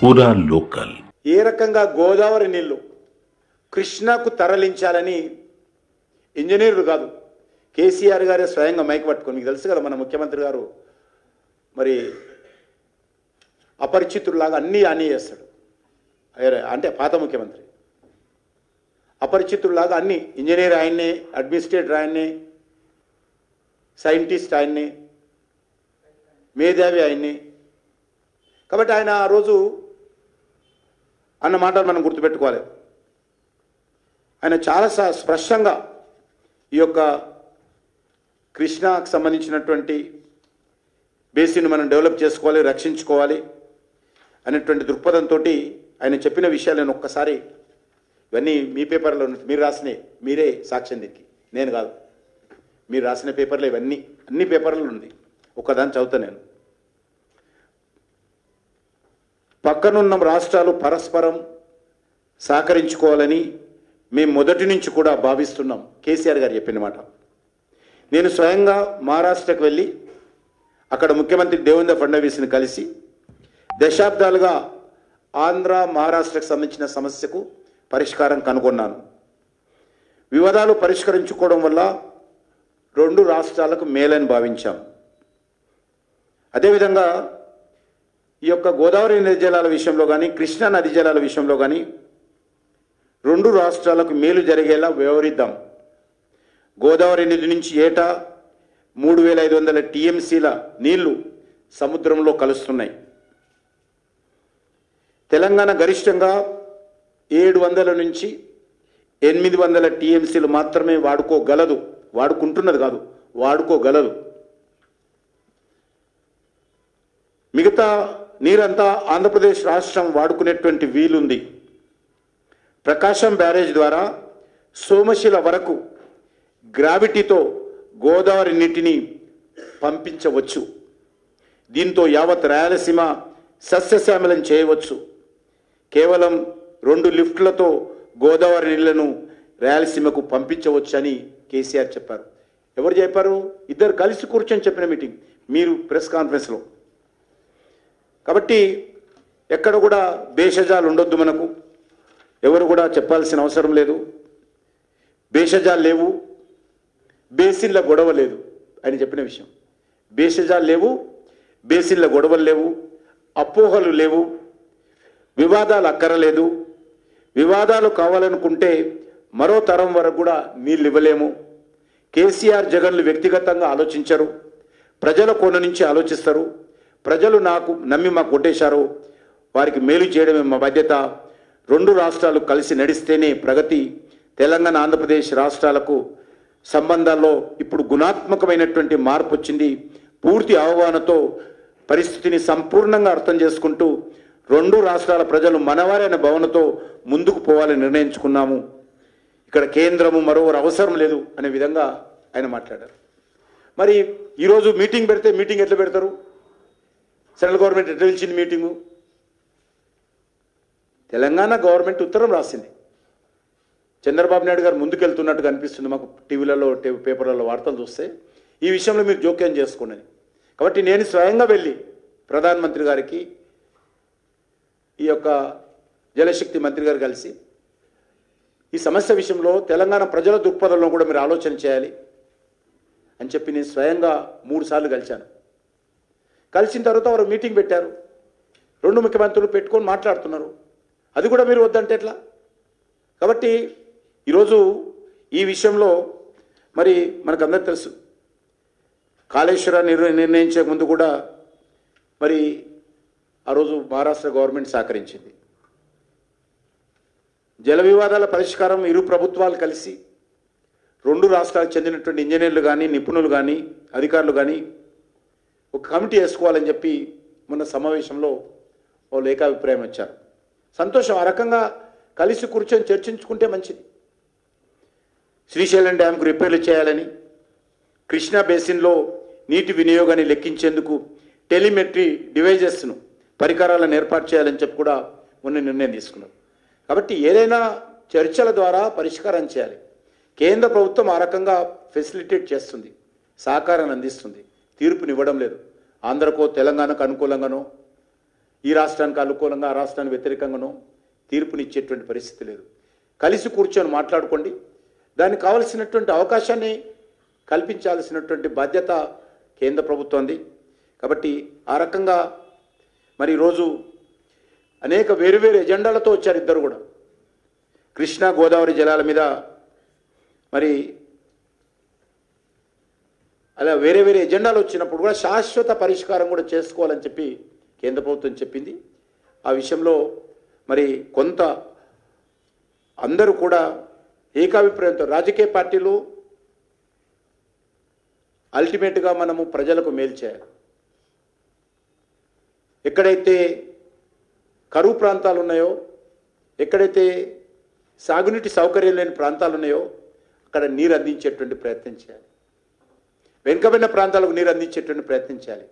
పూరా లోకల్. ఏ రకంగా గోదావరి నీళ్లు కృష్ణాకు తరలించాలని ఇంజనీర్లు కాదు, కేసీఆర్ గారే స్వయంగా మైక్ పట్టుకొని, మీకు తెలుసు కదా మన ముఖ్యమంత్రి గారు మరి అపరిచితుల్లాగా అన్నీ చేస్తాడు. అంటే పాత ముఖ్యమంత్రి అపరిచితుల్లాగా అన్ని, ఇంజనీర్ ఆయన్నే, అడ్మినిస్ట్రేటర్ ఆయన్నే, సైంటిస్ట్ ఆయన్నే, మేధావి ఆయన్నే. కాబట్టి ఆయన ఆ రోజు అన్న మాటలు మనం గుర్తుపెట్టుకోవాలి. ఆయన చాలా స్పష్టంగా ఈ యొక్క కృష్ణాకు సంబంధించినటువంటి బేసిన్ మనం డెవలప్ చేసుకోవాలి, రక్షించుకోవాలి అనేటువంటి దృక్పథంతో ఆయన చెప్పిన విషయాలు నేను ఒక్కసారి, ఇవన్నీ మీ పేపర్లో మీరు రాసినవి, మీరే సాక్ష్యం దీనికి, నేను కాదు, మీరు రాసిన పేపర్లో ఇవన్నీ అన్ని పేపర్లలో ఉంది. ఒకదాన్ని చదువుతా నేను. పక్కనున్న రాష్ట్రాలు పరస్పరం సహకరించుకోవాలని మేము మొదటి నుంచి కూడా భావిస్తున్నాం, కేసీఆర్ గారు చెప్పిన మాట. నేను స్వయంగా మహారాష్ట్రకు వెళ్ళి అక్కడ ముఖ్యమంత్రి దేవేంద్ర ఫడ్నవీస్ని కలిసి దశాబ్దాలుగా ఆంధ్ర మహారాష్ట్రకు సంబంధించిన సమస్యకు పరిష్కారం కనుగొన్నాను. వివాదాలు పరిష్కరించుకోవడం వల్ల రెండు రాష్ట్రాలకు మేలని భావించాం. అదేవిధంగా ఈ యొక్క గోదావరి నది జలాల విషయంలో కానీ, కృష్ణా నది జలాల విషయంలో కానీ రెండు రాష్ట్రాలకు మేలు జరిగేలా వ్యవహరిద్దాం. గోదావరి నది నుంచి ఏటా 3500 టీఎంసీల నీళ్లు సముద్రంలో కలుస్తున్నాయి. తెలంగాణ గరిష్టంగా 700 నుంచి 800 టీఎంసీలు మాత్రమే వాడుకోగలదు, వాడుకుంటున్నది కాదు, వాడుకోగలదు. మిగతా నీరంతా ఆంధ్రప్రదేశ్ రాష్ట్రం వాడుకునేటువంటి వీలుంది. ప్రకాశం బ్యారేజ్ ద్వారా సోమశిల వరకు గ్రావిటీతో గోదావరి నీటిని పంపించవచ్చు. దీంతో యావత్ రాయలసీమ సస్యశ్యామలం చేయవచ్చు. కేవలం 2 లిఫ్ట్లతో గోదావరి నీళ్లను రాయలసీమకు పంపించవచ్చని కేసీఆర్ చెప్పారు. ఎవరు చెప్పారు? ఇద్దరు కలిసి కూర్చొని చెప్పిన మీటింగ్, మీరు ప్రెస్ కాన్ఫరెన్స్లో. కాబట్టి ఎక్కడ కూడా భేషజాలు ఉండొద్దు, మనకు ఎవరు కూడా చెప్పాల్సిన అవసరం లేదు. భేషజాలు లేవు, బేసిన్ల గొడవ లేదు అని చెప్పిన విషయం. భేషజాలు లేవు, బేసిన్ల గొడవలు లేవు, అపోహలు లేవు, వివాదాలు అక్కరలేదు. వివాదాలు కావాలనుకుంటే మరో తరం వరకు కూడా నీళ్ళు ఇవ్వలేము. కేసీఆర్ జగన్లు వ్యక్తిగతంగా ఆలోచించరు, ప్రజల కోణ నుంచి ఆలోచిస్తారు. ప్రజలు నాకు నమ్మి మాకు కొట్టేశారు, వారికి మేలు చేయడమే మా బాధ్యత. రెండు రాష్ట్రాలు కలిసి నడిస్తేనే ప్రగతి. తెలంగాణ ఆంధ్రప్రదేశ్ రాష్ట్రాలకు సంబంధాల్లో ఇప్పుడు గుణాత్మకమైనటువంటి మార్పు వచ్చింది. పూర్తి అవగాహనతో పరిస్థితిని సంపూర్ణంగా అర్థం చేసుకుంటూ రెండు రాష్ట్రాల ప్రజలు మనవారైన భావనతో ముందుకు పోవాలని నిర్ణయించుకున్నాము. ఇక్కడ కేంద్రము మరోవరు అవసరం లేదు అనే విధంగా ఆయన మాట్లాడారు. మరి ఈరోజు మీటింగ్ పెడితే మీటింగ్ ఎట్లా పెడతారు? సెంట్రల్ గవర్నమెంట్ ఎట్లా పిలిచింది మీటింగు? తెలంగాణ గవర్నమెంట్ ఉత్తరం రాసింది. చంద్రబాబు నాయుడు గారు ముందుకెళ్తున్నట్టుగా అనిపిస్తుంది మాకు టీవీలలో, పేపర్లలో వార్తలు చూస్తే. ఈ విషయంలో మీరు జోక్యం చేసుకోండి. కాబట్టి నేను స్వయంగా వెళ్ళి ప్రధానమంత్రి గారికి, ఈ యొక్క జలశక్తి మంత్రి గారు కలిసి ఈ సమస్య విషయంలో తెలంగాణ ప్రజల దృక్పథంలో కూడా మీరు ఆలోచన చేయాలి అని చెప్పి నేను స్వయంగా 3 సార్లు కలిశాను. కలిసిన తర్వాత వారు మీటింగ్ పెట్టారు. 2 ముఖ్యమంత్రులు పెట్టుకొని మాట్లాడుతున్నారు. అది కూడా మీరు వద్దంటే ఎట్లా? కాబట్టి ఈరోజు ఈ విషయంలో మరి మనకు అందరికీ తెలుసు, కాళేశ్వరాన్ని నిర్ణయించే ముందు కూడా మరి ఆ రోజు మహారాష్ట్ర గవర్నమెంట్ సహకరించింది. జల వివాదాల పరిష్కారం ఇరు ప్రభుత్వాలు కలిసి 2 రాష్ట్రాలకు చెందినటువంటి ఇంజనీర్లు కానీ, నిపుణులు కానీ, అధికారులు కానీ ఒక కమిటీ వేసుకోవాలని చెప్పి మొన్న సమావేశంలో వాళ్ళు ఏకాభిప్రాయం వచ్చారు. సంతోషం. ఆ రకంగా కలిసి కూర్చొని చర్చించుకుంటే మంచిది. శ్రీశైలం డ్యాంకు రిపేర్లు చేయాలని, కృష్ణా బేసిన్లో నీటి వినియోగాన్ని లెక్కించేందుకు టెలిమెట్రీ డివైజెస్ను, పరికరాలను ఏర్పాటు చేయాలని చెప్పి కూడా మొన్న నిర్ణయం తీసుకున్నారు. కాబట్టి ఏదైనా చర్చల ద్వారా పరిష్కారం చేయాలి. కేంద్ర ప్రభుత్వం ఆ రకంగా ఫెసిలిటేట్ చేస్తుంది, సహకారాన్ని అందిస్తుంది, తీర్పునివ్వడం లేదు. ఆంధ్రకో తెలంగాణకు అనుకూలంగానో ఈ రాష్ట్రానికి అనుకూలంగా ఆ రాష్ట్రానికి వ్యతిరేకంగానో తీర్పునిచ్చేటువంటి పరిస్థితి లేదు. కలిసి కూర్చొని మాట్లాడుకోండి. దానికి కావలసినటువంటి అవకాశాన్ని కల్పించాల్సినటువంటి బాధ్యత కేంద్ర ప్రభుత్వంది. కాబట్టి ఆ రకంగా మరి ఈరోజు అనేక వేరు ఎజెండాలతో వచ్చారు ఇద్దరు కూడా. కృష్ణా గోదావరి జలాల మీద మరి అలా వేరే ఎజెండాలు వచ్చినప్పుడు కూడా శాశ్వత పరిష్కారం కూడా చేసుకోవాలని చెప్పి కేంద్ర ప్రభుత్వం చెప్పింది. ఆ విషయంలో మరి కొంత అందరూ కూడా ఏకాభిప్రాయంతో రాజకీయ పార్టీలు అల్టిమేట్గా మనము ప్రజలకు మేలు చేయాలి. ఎక్కడైతే కరువు ప్రాంతాలు ఉన్నాయో, ఎక్కడైతే సాగునీటి సౌకర్యం లేని ప్రాంతాలు ఉన్నాయో అక్కడ నీరు అందించేటువంటి ప్రయత్నం చేయాలి. వెనుకబడిన ప్రాంతాలకు నీరు అందించేటువంటి ప్రయత్నం చేయాలి.